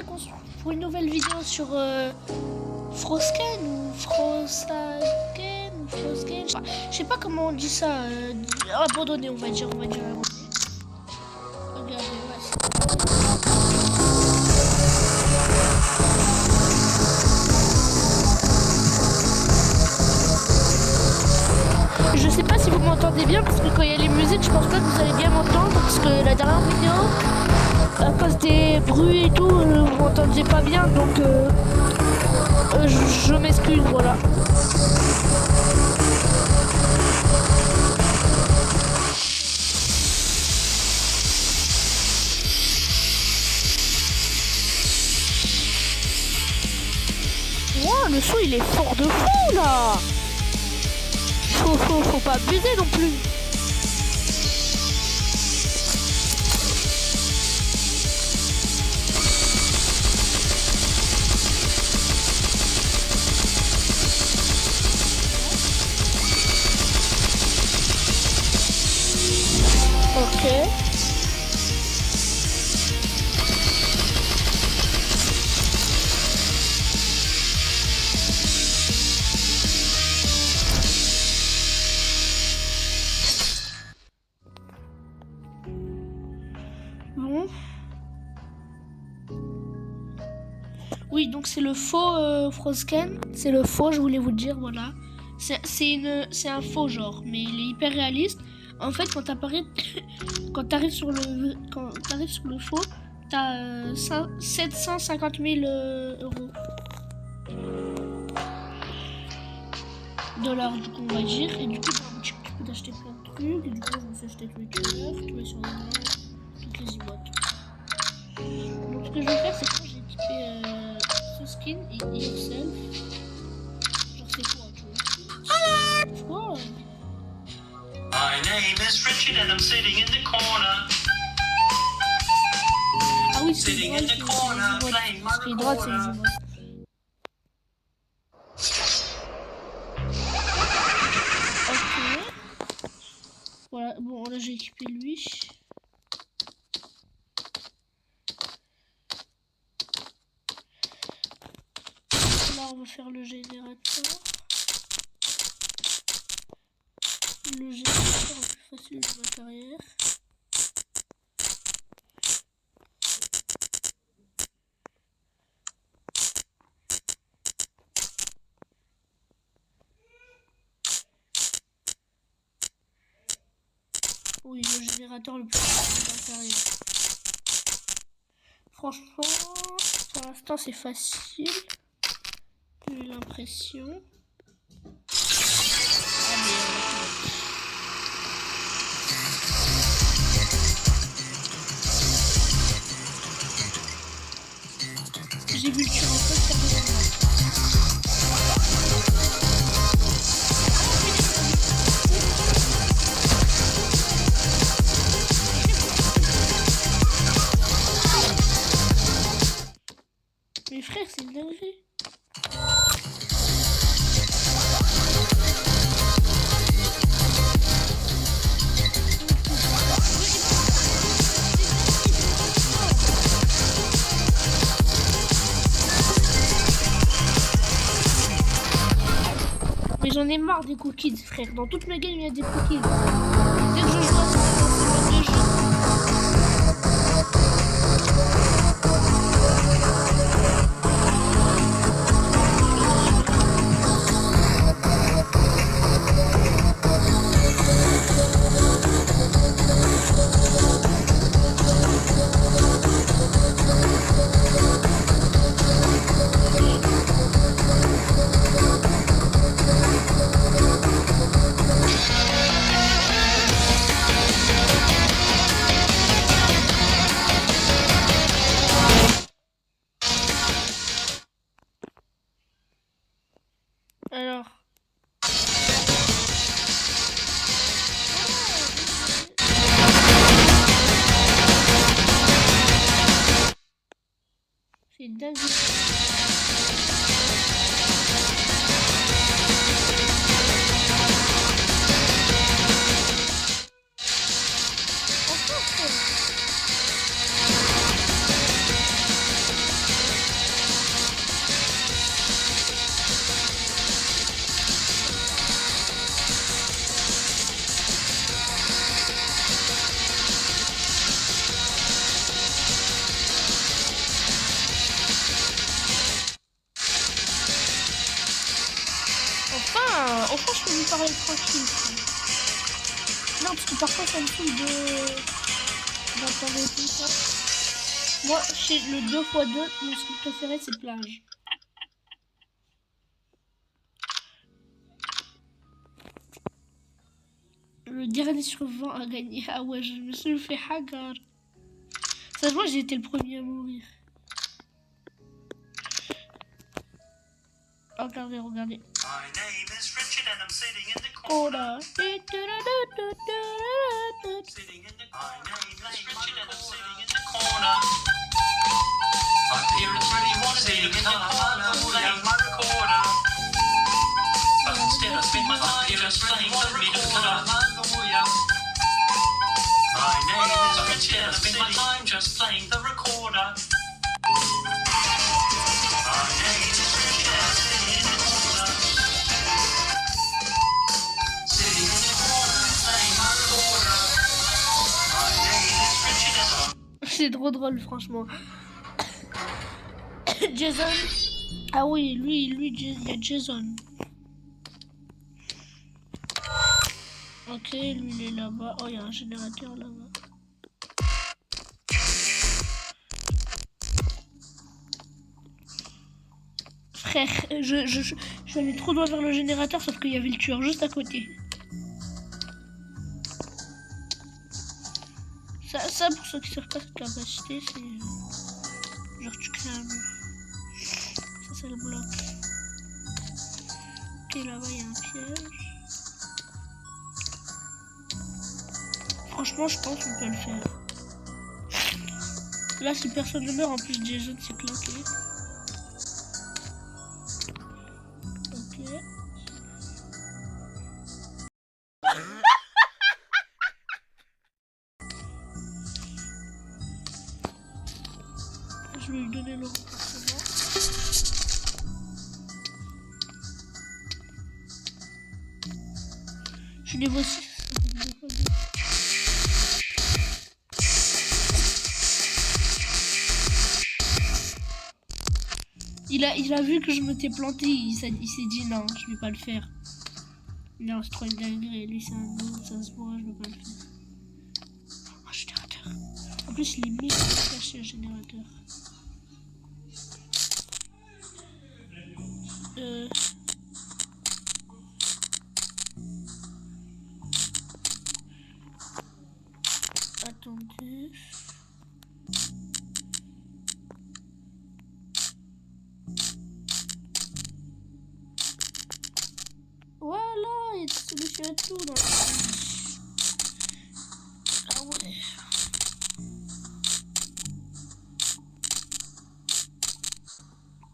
pour une nouvelle vidéo sur Frosken ou Frosaken ou Frosken. Je sais pas comment on dit ça. Abandonné, on va dire abandonné. Regardez, ouais, je sais pas si vous m'entendez bien parce que quand il y a les musiques, je pense pas que vous allez bien m'entendre parce que la dernière vidéo, à cause des bruits et tout, vous m'entendiez pas bien, donc je m'excuse, voilà. Wow, le son il est fort de fou là. Faut pas abuser non plus. Ok. Bon. Oui, donc c'est le faux Frosken. C'est le faux, je voulais vous le dire, voilà. C'est un faux genre, mais il est hyper réaliste. En fait, quand t'arrives sur le faux, t'as 750 000 euros. Dollars, du coup, on va dire. Et du coup, dans la boutique, tu peux t'acheter plein de trucs. Et du coup, on s'acheter tous les tueurs, tous les survivants, toutes les emotes. Donc, ce que je vais faire, c'est que j'ai équipé ce skin et yourself. Genre, c'est quoi, tu vois? C'est quoi? My name is Richard and I'm sitting in the corner. Ah oui, c'est Sitting in the corner, playing my ce qui est droit, c'est les recorder. emotes. Ok. Voilà, bon, là j'ai équipé lui. Là, on va faire le générateur. Le générateur le plus facile de ma carrière. Oui, le générateur le plus facile de ma carrière. Franchement, pour l'instant c'est facile. J'ai l'impression. J'ai vu le tuer en fait faire des attaques. Mais frère, c'est une dinguerie. Mais j'en ai marre des cookies, frère. Dans toutes mes games, il y a des cookies. Dès que je joue à ce mode de jeu. Alors. C'est dingue. vous parler tranquille. Non, parce que parfois ça me saoule d'entendre tout ça. Moi, chez le 2x2, mon style préféré c'est plage. Le dernier survivant a gagné. Ah ouais, je me suis fait hagar. Sachant, j'ai été le premier à mourir. Regardez, regardez. My name is Richard and I'm sitting in the Corner. Sitting in the My name is Richard and I'm sitting in the corner. My parents really wanted me in the corner playing my recorder. But instead I spent my time just playing the recorder. My name is Richard and I spent my time just playing the recorder. My name is Richard and I'm sitting in the corner. Sitting in the corner playing my recorder. My name is Richard and I'm C'est trop drôle, franchement. Jason. Ah oui, lui, il y a Jason. Ok, lui, il est là-bas. Oh, il y a un générateur là-bas. Frère, je suis allé trop loin vers le générateur, sauf qu'il y avait le tueur juste à côté. Ça pour ceux qui savent pas cette capacité, c'est... genre tu crées un mur. Ça c'est le bloc. Ok, là-bas il y a un piège. Franchement, je pense qu'on peut le faire. Là, si personne ne meurt, en plus Jason s'est claqué. Ok. Je vais lui donner le renforcement. Je les vois aussi. Il a vu que je m'étais planté, il s'est dit non, je vais pas le faire. Non, c'est trop une dinguerie, lui c'est un autre, ça se voit, je vais pas le faire. Oh, générateur. En plus, il est mis caché le générateur. Attendez. Voilà, il y a des solutions à tout dans le... Ah ouais.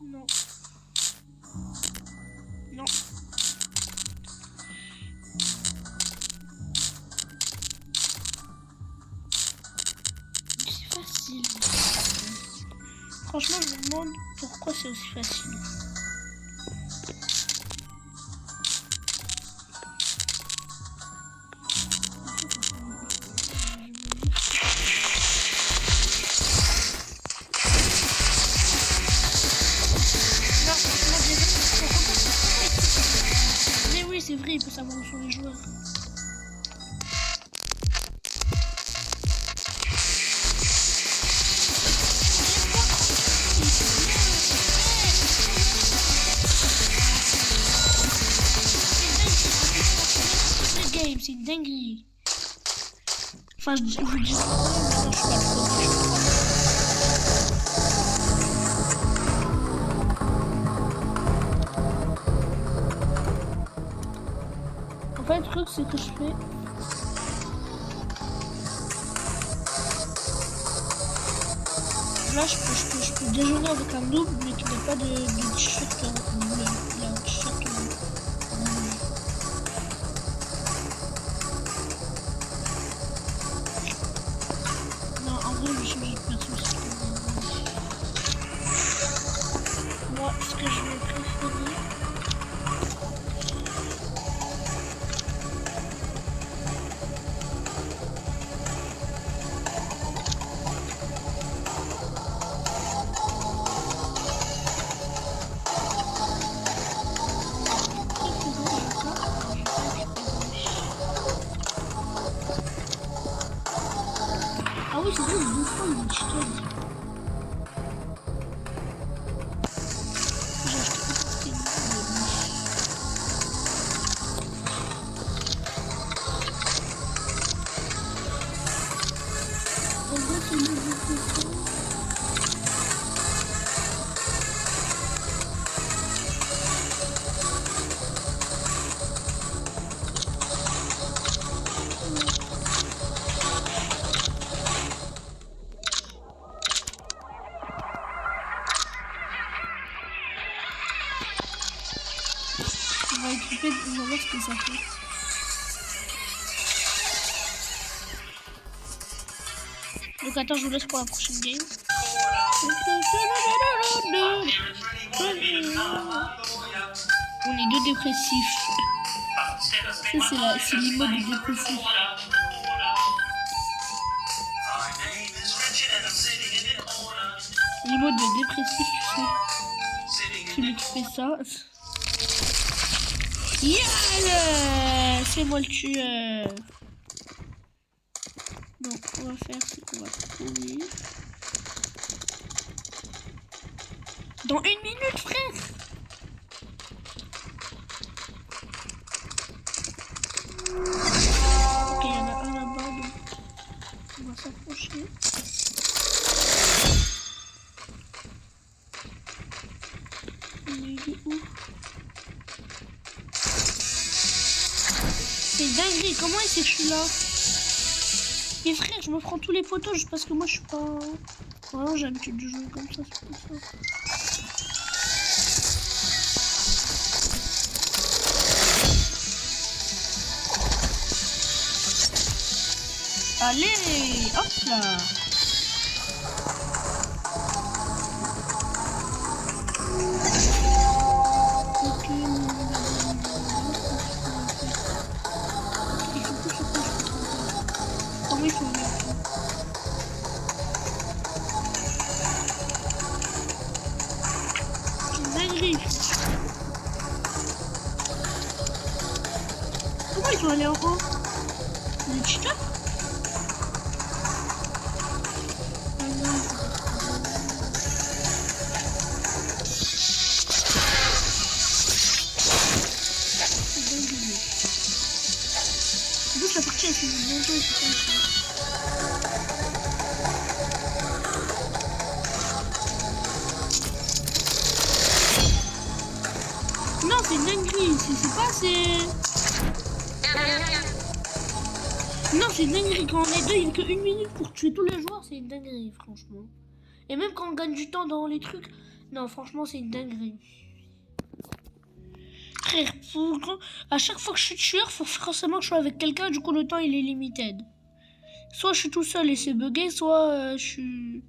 Non. Non. C'est facile. Franchement, je me demande pourquoi c'est aussi facile. C'est vrai, il peut savoir où sont les joueurs. C'est une dinguerie. Enfin, je vous dis, maintenant je suis pas le premier. En fait, le truc, c'est que je fais... Là, je peux déjeuner avec un double, mais qui n'a pas de t-shirt bleu. Il a un t-shirt bleu. Non, en vrai, je vais changer de perso. Moi, ce que je vais préférer... il est cheaté. J'ai acheté une on va équiper, on va voir ce que ça fait. Donc attends, je vous laisse pour la prochaine game. On est deux dépressifs. Ça c'est l'imote de dépressif. L'imote de dépressif, tu sais. Celui qui fait ça. Yeah, c'est moi le tueur. Donc on va faire, c'est qu'on va courir. Dans 1 minute, frère. Ok, il y en a un là-bas, donc on va s'approcher. Il est où? C'est dingue, comment il sait que je suis là? Et frère, je me prends tous les poteaux juste parce que moi je suis pas... Vraiment j'ai l'habitude de jouer comme ça, c'est pour ça. Allez, hop là. Ok, comment il faut mettre ça? C'est une dinguerie. Comment ils sont allés en haut? Les cheaters? La partie elle fait une bonne chose, c'est comme ça. Non, c'est une dinguerie, c'est pas assez. Non, c'est une dinguerie. Quand on est deux, il n'y a que 1 minute pour tuer tous les joueurs, c'est une dinguerie, franchement. Et même quand on gagne du temps dans les trucs, non, franchement, c'est une dinguerie. Frère, à chaque fois que je suis tueur, faut forcément que je sois avec quelqu'un, du coup le temps il est limited. Soit je suis tout seul et c'est bugué, soit je suis...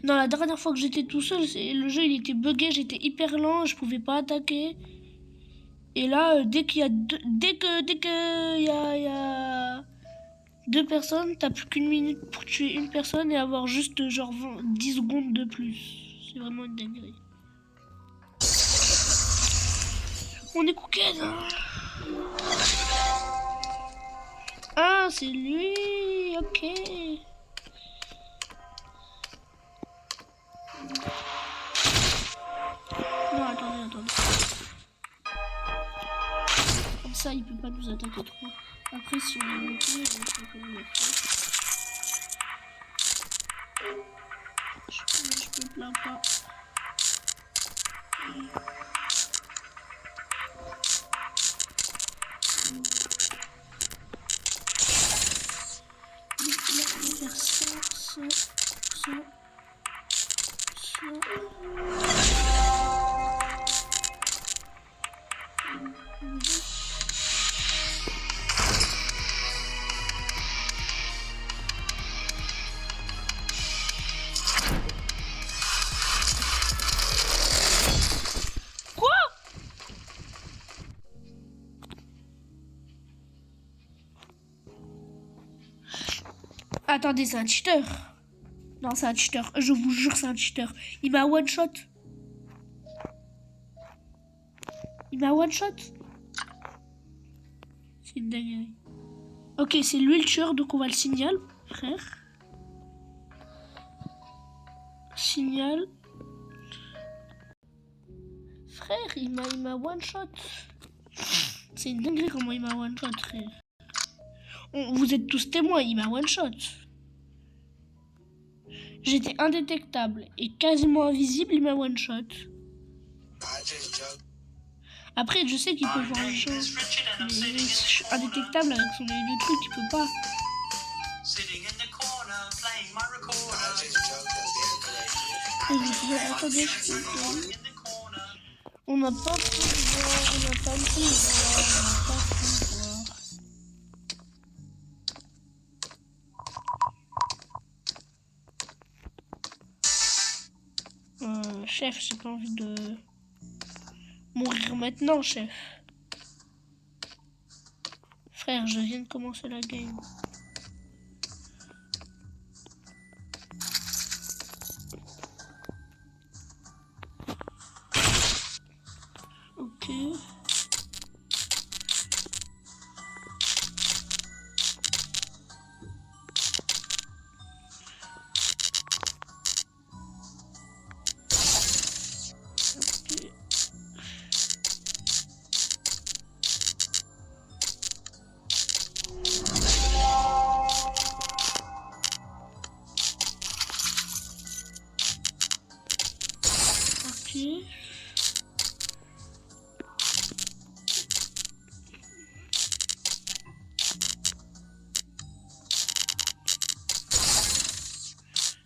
Non, la dernière fois que j'étais tout seul, le jeu il était bugué, j'étais hyper lent, je pouvais pas attaquer. Et là, dès qu'il y a il y a 2 personnes, t'as plus qu'1 minute pour tuer une personne et avoir juste genre 10 secondes de plus. C'est vraiment une dinguerie. On est cooked. Ah, c'est lui. Ok. Non, attendez. Comme ça, il peut pas nous attaquer trop. Après, si on est monté, on va quand même le faire. Je me plains pas. Attendez, c'est un cheater. Non, c'est un cheater. Je vous jure, c'est un cheater. Il m'a one shot. C'est une dinguerie. Ok, c'est lui le tueur, donc on va le signaler, frère. signale. Frère, il m'a one shot. C'est une dinguerie comment il m'a one shot, frère. Vous êtes tous témoins, il m'a one shot. J'étais indétectable et quasiment invisible, il m'a one shot. Après, je sais qu'il peut voir les choses, mais je suis indétectable avec son œil de truc, il peut pas. Attendez, on n'a pas pu voir, on n'a pas pu voir. Chef, j'ai pas envie de mourir maintenant, chef. Frère, je viens de commencer la game. Ok.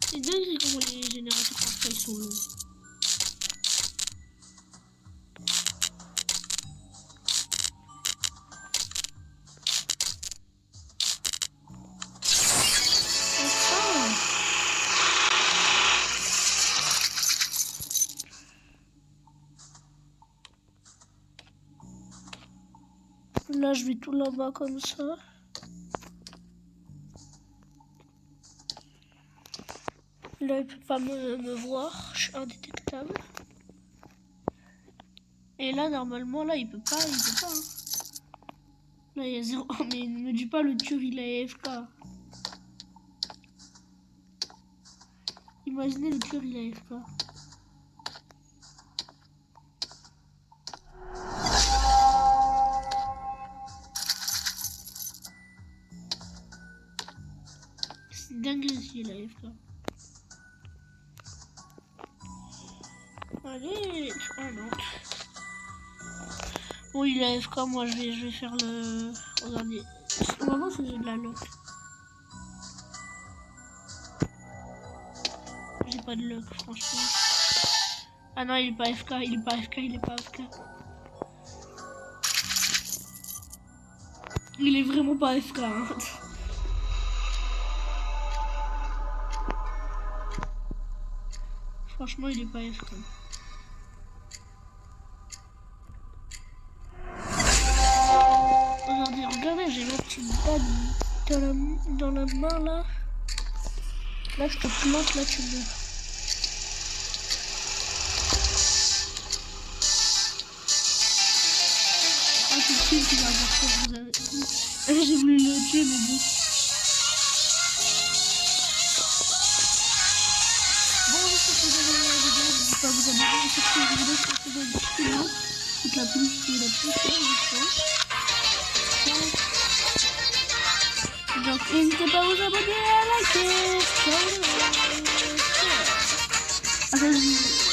C'est dingue comment les générateurs parfois ils sont longs. Là, je vais tout là-bas comme ça. Là, il peut pas me voir. Je suis indétectable. Et là, normalement, là, il peut pas. Hein. Là, il y a 0. Oh, mais ne me dis pas le tueur, il est AFK. Imaginez le tueur, il est AFK. C'est dingue s'il est AFK. Allez, ah non. Bon, il est AFK, moi je vais faire le... Regardez, on va voir si j'ai de la luck. J'ai pas de luck, franchement. Ah non, il est pas AFK, il est pas AFK. Il est vraiment pas AFK, hein. Franchement, il est pas AFK. Regardez, j'ai ma petite balle dans la main là. Là, je te plante, là, tu meurs. Ah, c'est sûr qu'il va avoir ça, vous avez dit. J'ai voulu le tuer, mais bon. Bon, j'espère que vous avez aimé la vidéo. N'hésitez pas à vous abonner sur cette vidéo, je pense que vous avez toute la plus chère, je pense. Donc n'hésitez pas à vous abonner, à liker. Ciao.